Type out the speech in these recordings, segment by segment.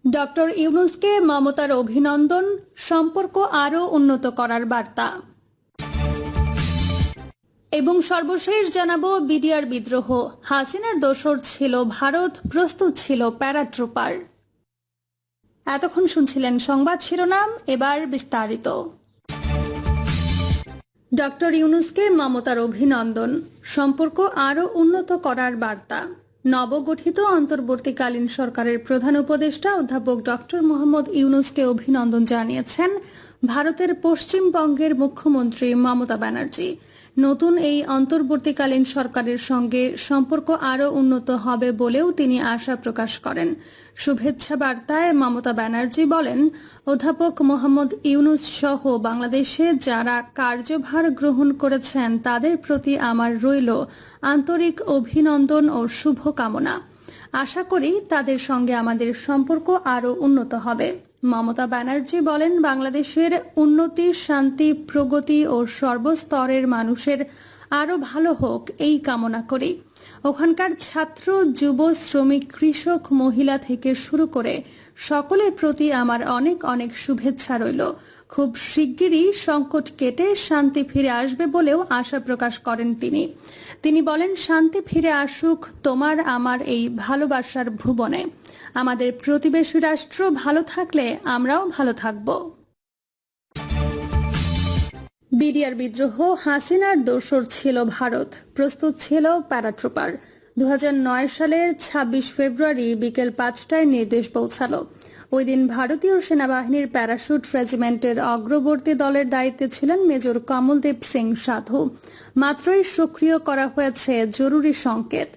Doctor ইউনূসকে মমতার অভিনন্দন, সম্পর্ক আরও উন্নত করার বার্তা। এবং সর্বশেষ জানাবো বিডিআর বিদ্রোহ, হাসিনার দোসর ছিল ভারত, প্রস্তুত ছিল প্যারাট্রুপার। এতক্ষণ শুনছিলেন সংবাদ শিরোনাম, এবার বিস্তারিত। ডক্টর ইউনূসকে মমতার অভিনন্দন, সম্পর্ক আরও উন্নত করার বার্তা। নবগঠিত অন্তর্বর্তীকালীন সরকারের প্রধান উপদেষ্টা অধ্যাপক ডক্টর মোহাম্মদ ইউনূসকে অভিনন্দন জানিয়েছেন ভারতের পশ্চিমবঙ্গের মুখ্যমন্ত্রী মমতা ব্যানার্জি। নতুন এই অন্তর্বর্তীকালীন সরকারের সঙ্গে সম্পর্ক আরও উন্নত হবে বলেও তিনি আশা প্রকাশ করেন। শুভেচ্ছা বার্তায় মমতা ব্যানার্জি বলেন, অধ্যাপক মোহাম্মদ ইউনূস সহ বাংলাদেশে যারা কার্যভার গ্রহণ করেছেন তাদের প্রতি আমার রইল আন্তরিক অভিনন্দন ও শুভকামনা। আশা করি তাদের সঙ্গে আমাদের সম্পর্ক আরও উন্নত হবে। মমতা ব্যানার্জি বলেন, বাংলাদেশের উন্নতি, শান্তি, প্রগতি ও সর্বস্তরের মানুষের আরও ভালো হোক এই কামনা করি। ওখানকার ছাত্র, যুব, শ্রমিক, কৃষক, মহিলা থেকে শুরু করে সকলের প্রতি আমার অনেক অনেক শুভেচ্ছা রইল। খুব শিগগিরই সংকট কেটে শান্তি ফিরে আসবে বলেও আশা প্রকাশ করেন তিনি বলেন, শান্তি ফিরে আসুক তোমার আমার এই ভালোবাসার ভুবনে। আমাদের প্রতিবেশী রাষ্ট্র ভালো থাকলে আমরাও ভালো থাকব। বিডিআর বিদ্রোহ, হাসিনার দোসর ছিল ভারত, প্রস্তুত ছিল প্যারাট্রুপার। 2009 সালের 26 ফেব্রুয়ারি বিকেল 5টায় নির্দেশ পৌঁছালো। ওই দিন ভারতীয় সেনাবাহিনীর প্যারাশুট রেজিমেন্টের অগ্রবর্তী দলের দায়িত্বে ছিলেন মেজর কমলদীপ সিং সাধু। মাত্রই সক্রিয় করা হয়েছে জরুরি সংকেত।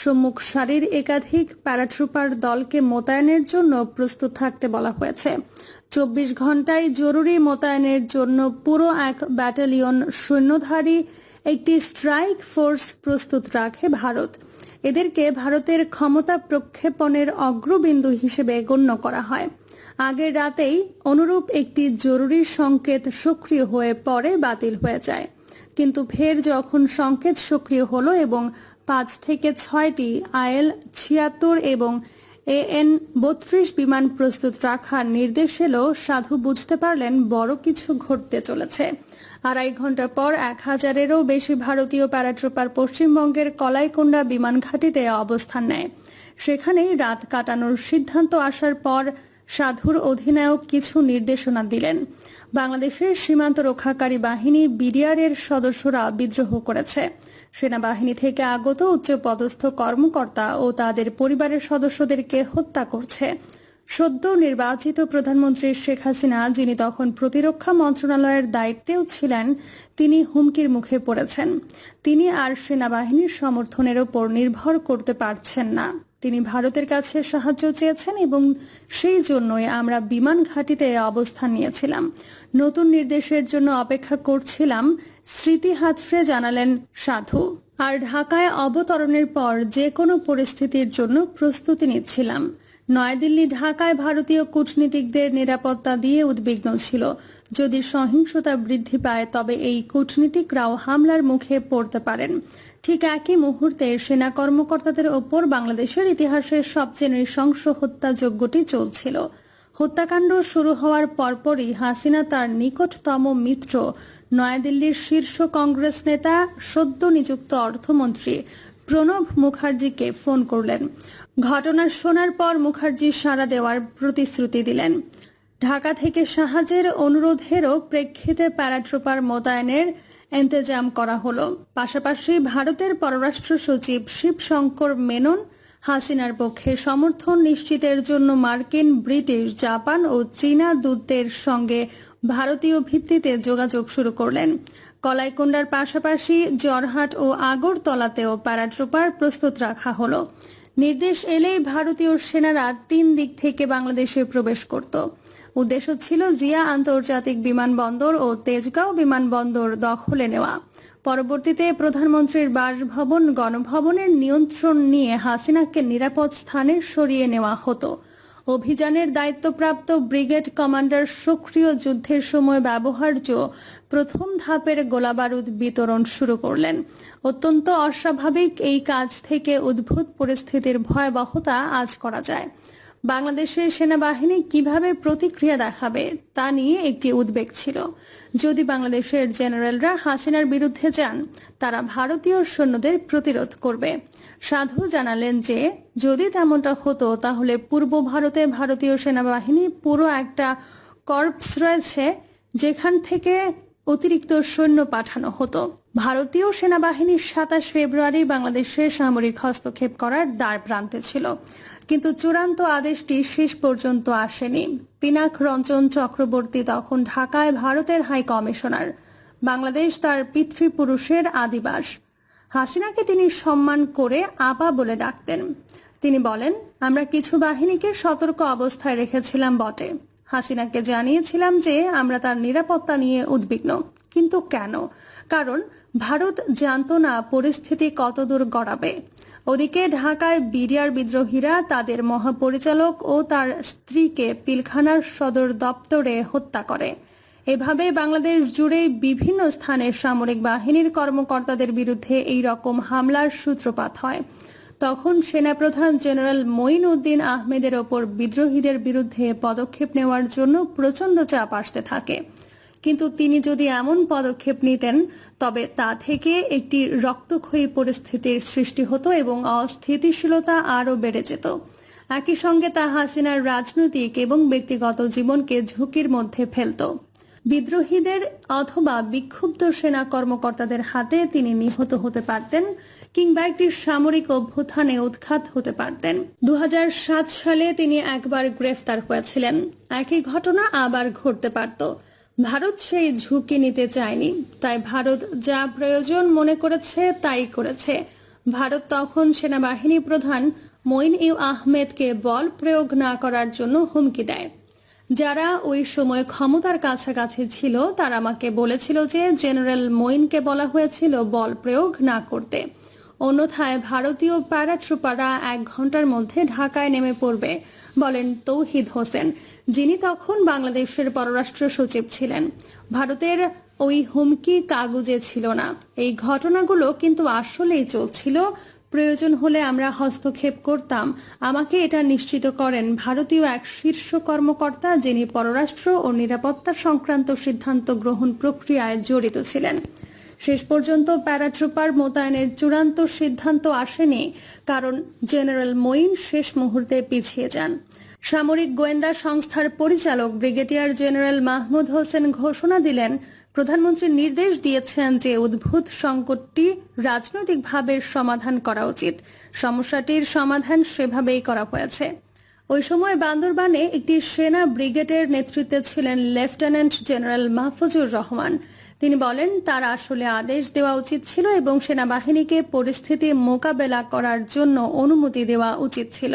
সম্মুখ সারির একাধিক প্যারাট্রুপার দলকে মোতায়েনের জন্য প্রস্তুত থাকতে বলা হয়েছে। 24 ঘন্টায় জরুরি মোতায়েনের জন্য পুরো এক ব্যাটালিয়ন সৈন্যধারী একটি স্ট্রাইক ফোর্স প্রস্তুত রাখে ভারত। এদেরকে ভারতের ক্ষমতা প্রক্ষেপণের অগ্রবিন্দু হিসেবে গণ্য করা হয়। আগের রাতেই অনুরূপ একটি জরুরি সংকেত সক্রিয় হয়ে পরে বাতিল হয়ে যায়। কিন্তু ফের যখন সংকেত সক্রিয় হলো এবং 5 থেকে 6টি IL-76 এবং AN-32 বিমান প্রস্তুত রাখার নির্দেশ এলো, সাধু বুঝতে পারলেন বড় কিছু ঘটতে চলেছে। 2.5 ঘন্টা পর 1000-এরও বেশি ভারতীয় প্যারাট্রুপার পশ্চিমবঙ্গের কলাইকুণ্ডা বিমান ঘাঁটিতে অবস্থান নেয়। সেখানেই রাত কাটানোর সিদ্ধান্ত আসার পর সাধুর অধিনায়ক কিছু নির্দেশনা দিলেন। বাংলাদেশের সীমান্ত রক্ষাকারী বাহিনী বিডিআর এর সদস্যরা বিদ্রোহ করেছে। সেনাবাহিনী থেকে আগত উচ্চপদস্থ কর্মকর্তা ও তাদের পরিবারের সদস্যদেরকে হত্যা করছে। সদ্য নির্বাচিত প্রধানমন্ত্রী শেখ হাসিনা, যিনি তখন প্রতিরক্ষা মন্ত্রণালয়ের দায়িত্বেও ছিলেন, তিনি হুমকির মুখে পড়েছেন। তিনি আর সেনাবাহিনীর সমর্থনের ওপর নির্ভর করতে পারছেন না। তিনি ভারতের কাছে সাহায্য চেয়েছেন এবং সেই জন্যই আমরা বিমান ঘাঁটিতে অবস্থান নিয়েছিলাম। নতুন নির্দেশের জন্য অপেক্ষা করছিলাম, স্মৃতি হাতড়ে জানালেন সাধু। আর ঢাকায় অবতরণের পর যে কোনো পরিস্থিতির জন্য প্রস্তুতি নিচ্ছিলাম। নয়াদিল্লি, ঢাকায় ভারতীয় কূটনীতিকদের নিরাপত্তা দিয়ে উদ্বিগ্ন ছিল। যদি সহিংসতা বৃদ্ধি পায় তবে এই কূটনীতিকরাও হামলার মুখে পড়তে পারেন। ঠিক একই মুহূর্তে সেনা কর্মকর্তাদের ওপর বাংলাদেশের ইতিহাসের সবচেয়ে নৃশংস হত্যাযজ্ঞটি চলছিল। হত্যাকাণ্ড শুরু হওয়ার পরপরই হাসিনা তার নিকটতম মিত্র, নয়াদিল্লির শীর্ষ কংগ্রেস নেতা, সদ্য নিযুক্ত অর্থমন্ত্রী প্রণব মুখার্জিকে ফোন করলেন। ঘটনা শোনার পর মুখার্জি সাড়া দেওয়ার প্রতিশ্রুতি দিলেন। ঢাকা থেকে সাহায্যের অনুরোধেরও প্রেক্ষিতে প্যারাট্রুপার মোতায়েনের ইন্তজাম করা হলো। পাশাপাশি ভারতের পররাষ্ট্র সচিব শিবশঙ্কর মেনন হাসিনার পক্ষে সমর্থন নিশ্চিতের জন্য মার্কিন, ব্রিটিশ, জাপান ও চীনা দূতদের সঙ্গে ভারতীয় ভিত্তিতে যোগাযোগ শুরু করলেন। কলাইকুণ্ডার পাশাপাশি জরহাট ও আগরতলাতেও প্যারাট্রুপার প্রস্তুত রাখা হলো। নির্দেশ এলেই ভারতীয় সেনারা 3 দিক থেকে বাংলাদেশে প্রবেশ করত। উদ্দেশ্য ছিল জিয়া আন্তর্জাতিক বিমানবন্দর ও তেজগাঁও বিমানবন্দর দখলে নেওয়া। পরবর্তীতে প্রধানমন্ত্রীর বাসভবন, গণভবনের নিয়ন্ত্রণ নিয়ে হাসিনাকে নিরাপদ স্থানে সরিয়ে নেওয়া হতো। অভিযানের দায়িত্বপ্রাপ্ত ব্রিগেড কমান্ডার সক্রিয় যুদ্ধের সময় ব্যবহার্য প্রথম ধাপের গোলাবারুদ বিতরণ শুরু করলেন। অত্যন্ত অস্বাভাবিক এই কাজ থেকে উদ্ভূত পরিস্থিতির ভয়াবহতা আঁচ করা যায়। বাংলাদেশের সেনাবাহিনী কিভাবে প্রতিক্রিয়া দেখাবে তা নিয়ে একটি উদ্বেগ ছিল। যদি বাংলাদেশের জেনারেলরা হাসিনার বিরুদ্ধে যান, তারা ভারতীয় সৈন্যদের প্রতিরোধ করবে। সাধু জানালেন যে যদি তেমনটা হতো তাহলে পূর্ব ভারতে ভারতীয় সেনাবাহিনী পুরো একটা কর্পস রয়েছে, যেখান থেকে অতিরিক্ত সৈন্য পাঠানো হতো। ভারতীয় সেনাবাহিনীর 27 ফেব্রুয়ারি বাংলাদেশে সামরিক হস্তক্ষেপ করার দ্বার প্রান্তে ছিল, কিন্তু চূড়ান্ত আদেশটি শেষ পর্যন্ত আসেনি। পিনাক রঞ্জন চক্রবর্তী তখন ঢাকায় ভারতের হাই কমিশনার। বাংলাদেশ তার পিতৃপুরুষের আদিবাস। হাসিনাকে তিনি সম্মান করে আপা বলে ডাকতেন। তিনি বলেন, আমরা কিছু বাহিনীকে সতর্ক অবস্থায় রেখেছিলাম বটে। হাসিনাকে জানিয়েছিলাম যে আমরা তার নিরাপত্তা নিয়ে উদ্বিগ্ন। কিন্তু কেন? কারণ ভারত জানতো না পরিস্থিতি কতদূর গড়াবে। ওদিকে ঢাকায় বিডিআর বিদ্রোহীরা তাদের মহাপরিচালক ও তার স্ত্রীকে পিলখানার সদর দপ্তরে হত্যা করে। এভাবে বাংলাদেশ জুড়ে বিভিন্ন স্থানে সামরিক বাহিনীর কর্মকর্তাদের বিরুদ্ধে এই রকম হামলার সূত্রপাত হয়। তখন সেনাপ্রধান জেনারেল মঈন উদ্দিন আহমেদের ওপর বিদ্রোহীদের বিরুদ্ধে পদক্ষেপ নেওয়ার জন্য প্রচণ্ড চাপ আসতে থাকে। কিন্তু তিনি যদি এমন পদক্ষেপ নিতেন, তবে তা থেকে একটি রক্তক্ষয়ী পরিস্থিতির সৃষ্টি হতো এবং অস্থিতিশীলতা আরও বেড়ে যেত। একই সঙ্গে তা হাসিনার রাজনৈতিক এবং ব্যক্তিগত জীবনকে ঝুঁকির মধ্যে ফেলত। বিদ্রোহীদের অথবা বিক্ষুব্ধ সেনা কর্মকর্তাদের হাতে তিনি নিহত হতে পারতেন, কিংবা একটি সামরিক অভ্যুত্থানে উৎখাত হতে পারতেন। 2007 সালে তিনি একবার গ্রেফতার হয়েছিলেন। একই ঘটনা আবার ঘটতে পারত। ভারত সেই ঝুঁকি নিতে চায়নি, তাই ভারত যা প্রয়োজন মনে করেছে তাই করেছে। ভারত তখন সেনাবাহিনী প্রধান মঈন আহমেদকে বল প্রয়োগ না করার জন্য হুমকি দেয়। যারা ওই সময় ক্ষমতার কাছাকাছি ছিল তারা আমাকে বলেছিল যে জেনারেল মঈনকে বলা হয়েছিল বল প্রয়োগ না করতে, অন্যথায় ভারতীয় প্যারাট্রুপাররা 1 ঘন্টার মধ্যে ঢাকায় নেমে পড়বে, বলেন তৌহিদ হোসেন, যিনি তখন বাংলাদেশের পররাষ্ট্র সচিব ছিলেন। ভারতের ওই হুমকি কাগুজে ছিল না। এই ঘটনাগুলো কিন্তু আসলেই চলছিল। প্রয়োজন হলে আমরা হস্তক্ষেপ করতাম, আমাকে এটা নিশ্চিত করেন ভারতীয় এক শীর্ষ কর্মকর্তা, যিনি পররাষ্ট্র ও নিরাপত্তা সংক্রান্ত সিদ্ধান্ত গ্রহণ প্রক্রিয়ায় জড়িত ছিলেন। শেষ পর্যন্ত প্যারাট্রুপার মোতায়েনের চূড়ান্ত সিদ্ধান্ত আসেনি, কারণ জেনারেল মঈন শেষ মুহূর্তে পিছিয়ে যান। সামরিক গোয়েন্দা সংস্থার পরিচালক ব্রিগেডিয়ার জেনারেল মাহমুদ হোসেন ঘোষণা দিলেন, প্রধানমন্ত্রী নির্দেশ দিয়েছেন যে উদ্ভূত সংকটটি রাজনৈতিকভাবে সমাধান করা উচিত। সমস্যাটির সমাধান সেভাবেই করা হয়েছে। ওই সময় বান্দরবানে একটি সেনা ব্রিগেডের নেতৃত্বে ছিলেন লেফটেন্যান্ট জেনারেল মাহফুজুর রহমান। তিনি বলেন, তার আসলে আদেশ দেওয়া উচিত ছিল এবং সেনাবাহিনীকে পরিস্থিতি মোকাবেলা করার জন্য অনুমতি দেওয়া উচিত ছিল।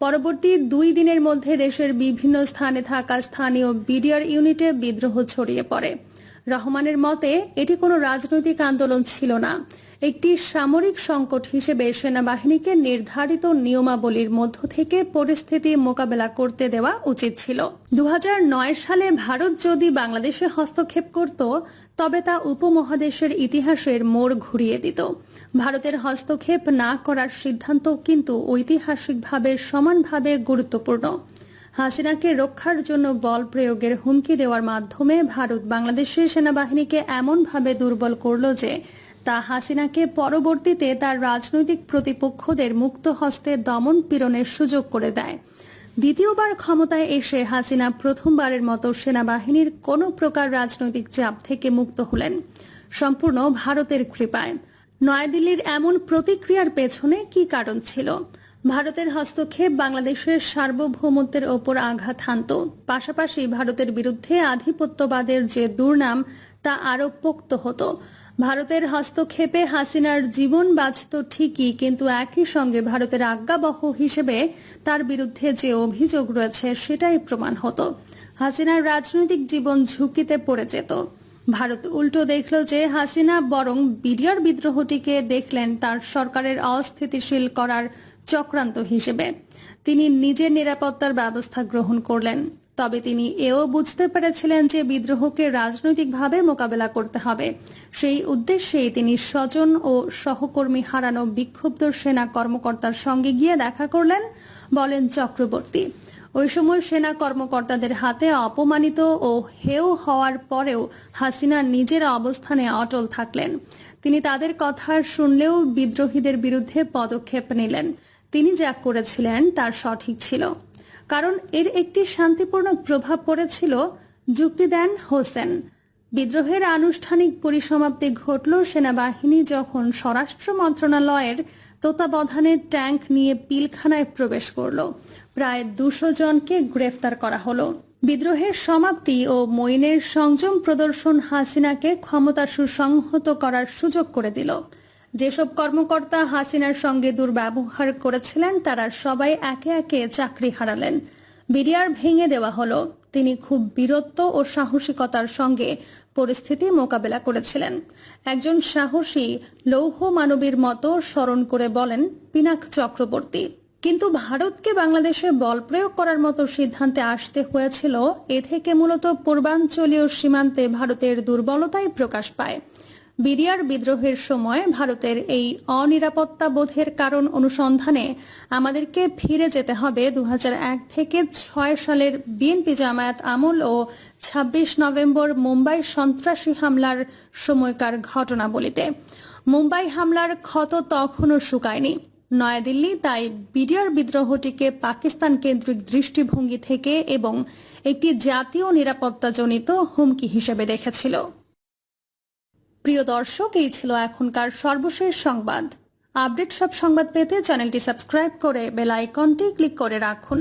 পরবর্তী 2 দিনের মধ্যে দেশের বিভিন্ন স্থানে থাকা স্থানীয় বিডিআর ইউনিটে বিদ্রোহ ছড়িয়ে পড়ে। রহমানের মতে এটি কোনো রাজনৈতিক আন্দোলন ছিল না, একটি সামরিক সংকট হিসেবে সেনাবাহিনীকে নির্ধারিত নিয়মাবলীর মধ্য থেকে পরিস্থিতি মোকাবেলা করতে দেওয়া উচিত ছিল। 2009 সালে ভারত যদি বাংলাদেশে হস্তক্ষেপ করত, তবে তা উপমহাদেশের ইতিহাসের মোড় ঘুরিয়ে দিত। ভারতের হস্তক্ষেপ না করার সিদ্ধান্ত কিন্তু ঐতিহাসিকভাবে সমানভাবে গুরুত্বপূর্ণ। হাসিনাকে রক্ষার জন্য বল প্রয়োগের হুমকি দেওয়ার মাধ্যমে ভারত বাংলাদেশের সেনাবাহিনীকে এমনভাবে দুর্বল করল যে তা হাসিনাকে পরবর্তীতে তার রাজনৈতিক প্রতিপক্ষদের মুক্ত হস্তে দমন পীড়নের সুযোগ করে দেয়। দ্বিতীয়বার ক্ষমতায় এসে হাসিনা প্রথমবারের মতো সেনাবাহিনীর কোনো প্রকার রাজনৈতিক চাপ থেকে মুক্ত হলেন, সম্পূর্ণ ভারতের কৃপায়। নয়াদিল্লির এমন প্রতিক্রিয়ার পেছনে কি কারণ ছিল? ভারতের হস্তক্ষেপ বাংলাদেশের সার্বভৌমত্বের ওপর আঘাত হানত, পাশাপাশি ভারতের বিরুদ্ধে আধিপত্যবাদের যে দুর্নাম তা আরও পোক্ত হতো। ভারতের হস্তক্ষেপে হাসিনার জীবন বাঁচত ঠিকই, কিন্তু একই সঙ্গে ভারতের আজ্ঞাবহ হিসেবে তার বিরুদ্ধে যে অভিযোগ রয়েছে সেটাই প্রমাণ হতো। হাসিনার রাজনৈতিক জীবন ঝুঁকিতে পড়ে যেত। ভারত উল্টো দেখল যে হাসিনা বরং বিডিআর বিদ্রোহটিকে দেখলেন তার সরকারের অস্থিতিশীল করার চক্রান্ত হিসেবে। তিনি নিজের নিরাপত্তার ব্যবস্থা গ্রহণ করলেন, তবে তিনি এও বুঝতে পেরেছিলেন যে বিদ্রোহকে রাজনৈতিকভাবে মোকাবেলা করতে হবে। সেই উদ্দেশ্যেই তিনি স্বজন ও সহকর্মী হারানো বিক্ষুব্ধ সেনা কর্মকর্তার সঙ্গে গিয়ে দেখা করলেন। বলেন চক্রবর্তী। ওই সময় সেনা কর্মকর্তাদের হাতে অপমানিত ও হেয় হওয়ার পরেও হাসিনা নিজের অবস্থানে অটল থাকলেন। তিনি তাদের কথা শুনলেও বিদ্রোহীদের বিরুদ্ধে পদক্ষেপ নিলেন। তিনি যা করেছিলেন তার সঠিক ছিল, কারণ এর একটি শান্তিপূর্ণ প্রভাব পড়েছিল। যুক্তি দেন হোসেন। বিদ্রোহের আনুষ্ঠানিক পরিসমাপ্তি ঘটল সেনাবাহিনী যখন স্বরাষ্ট্র মন্ত্রণালয়ের তত্ত্বাবধানে ট্যাঙ্ক নিয়ে পিলখানায় প্রবেশ করল। প্রায় 200 জনকে গ্রেফতার করা হলো। বিদ্রোহের সমাপ্তি ও মঈনের সংযম প্রদর্শন হাসিনাকে ক্ষমতা সুসংহত করার সুযোগ করে দিল। যেসব কর্মকর্তা হাসিনার সঙ্গে দুর্ব্যবহার করেছিলেন তারা সবাই একে একে চাকরি হারালেন। বিডিআর ভেঙে দেওয়া হলো। তিনি খুব বীরত্ব ও সাহসিকতার সঙ্গে পরিস্থিতি মোকাবেলা করেছিলেন। একজন সাহসী লৌহ মানবীর মতো স্মরণ করে বলেন পিনাক চক্রবর্তী। কিন্তু ভারতকে বাংলাদেশে বল প্রয়োগ করার মতো সিদ্ধান্তে আসতে হয়েছিল। এ থেকে মূলত পূর্বাঞ্চলীয় সীমান্তে ভারতের দুর্বলতাই প্রকাশ পায়। বিডিআর বিদ্রোহের সময় ভারতের এই অনিরাপত্তা বোধের কারণ অনুসন্ধানে আমাদেরকে ফিরে যেতে হবে 2001 থেকে 6 সালের বিএনপি জামায়াত আমল ও 26 নভেম্বর মুম্বাই সন্ত্রাসী হামলার সময়কার ঘটনাবলিতে। মুম্বাই হামলার ক্ষত তখনও শুকায়নি। নয়াদিল্লি তাই বিডিআর বিদ্রোহটিকে পাকিস্তান কেন্দ্রিক দৃষ্টিভঙ্গি থেকে এবং একটি জাতীয় নিরাপত্তাজনিত হুমকি হিসেবে দেখেছিল। প্রিয় দর্শক, এই ছিল এখনকার সর্বশেষ সংবাদ। আপডেট সব সংবাদ পেতে চ্যানেলটি সাবস্ক্রাইব করে বেল আইকনটি ক্লিক করে রাখুন।